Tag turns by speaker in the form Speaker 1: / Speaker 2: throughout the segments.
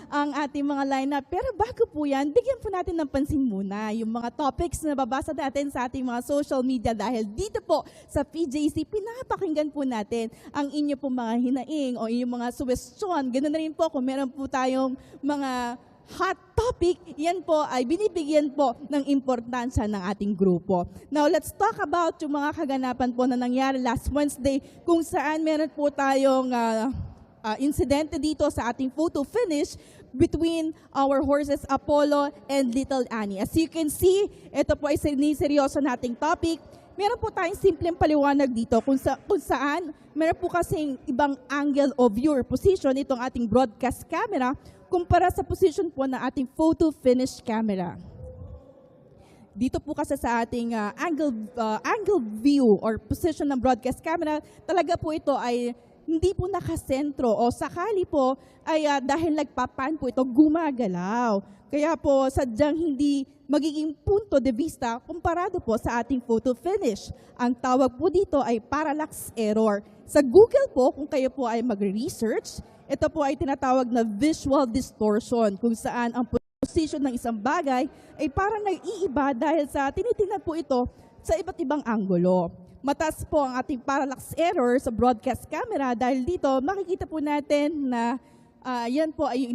Speaker 1: ang ating mga lineup. Pero bago po yan, bigyan po natin ng pansin muna yung mga topics na babasa natin sa ating mga social media dahil dito po sa PJC, pinapakinggan po natin ang inyo po mga hinaing o inyong mga suggestion. Ganun na rin po kung meron po tayong mga hot topic, yan po ay binibigyan po ng importansya ng ating grupo. Now, let's talk about yung mga kaganapan po na nangyari last Wednesday kung saan meron po tayong insidente dito sa ating photo finish between our horses Apollo and Little Annie. As you can see, ito po ay siniseryoso nating topic. Meron po tayong simpleng paliwanag dito kung saan meron po kasing ibang angle of view or position itong ating broadcast camera kumpara sa position po ng ating photo finish camera. Dito po kasi sa ating angle view or position ng broadcast camera, talaga po ito ay hindi po nakasentro o sakali po ay dahil nagpapan po ito gumagalaw. Kaya po sadyang hindi magiging punto de vista kumparado po sa ating photo finish. Ang tawag po dito ay parallax error. Sa Google po, kung kayo po ay magre-research, ito po ay tinatawag na visual distortion kung saan ang position ng isang bagay ay parang nag-iiba dahil sa tinitingnan po ito sa iba't ibang anggulo. Mataas po ang ating parallax error sa broadcast camera dahil dito makikita po natin na yan po ay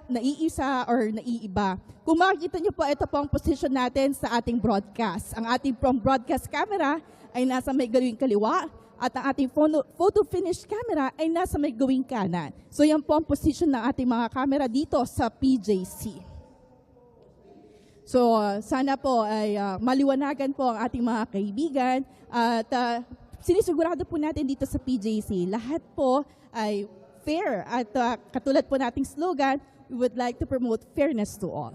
Speaker 1: naiisa or naiiba. Kung makikita nyo po, ito po ang position natin sa ating broadcast. Ang ating broadcast camera ay nasa may gawing kaliwa at ang ating photo finish camera ay nasa may gawing kanan. So yan po ang position ng ating mga camera dito sa PJC. So sana po ay maliwanagan po ang ating mga kaibigan at sinisigurado po natin dito sa PJC, lahat po ay fair at katulad po nating slogan, we would like to promote fairness to all.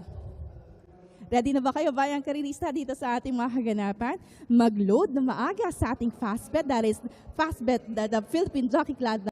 Speaker 1: Ready na ba kayo bayang karirista dito sa ating mga kaganapan? Mag-load na maaga sa ating Fastbet, that is Fastbet, the Philippine Jockey Club.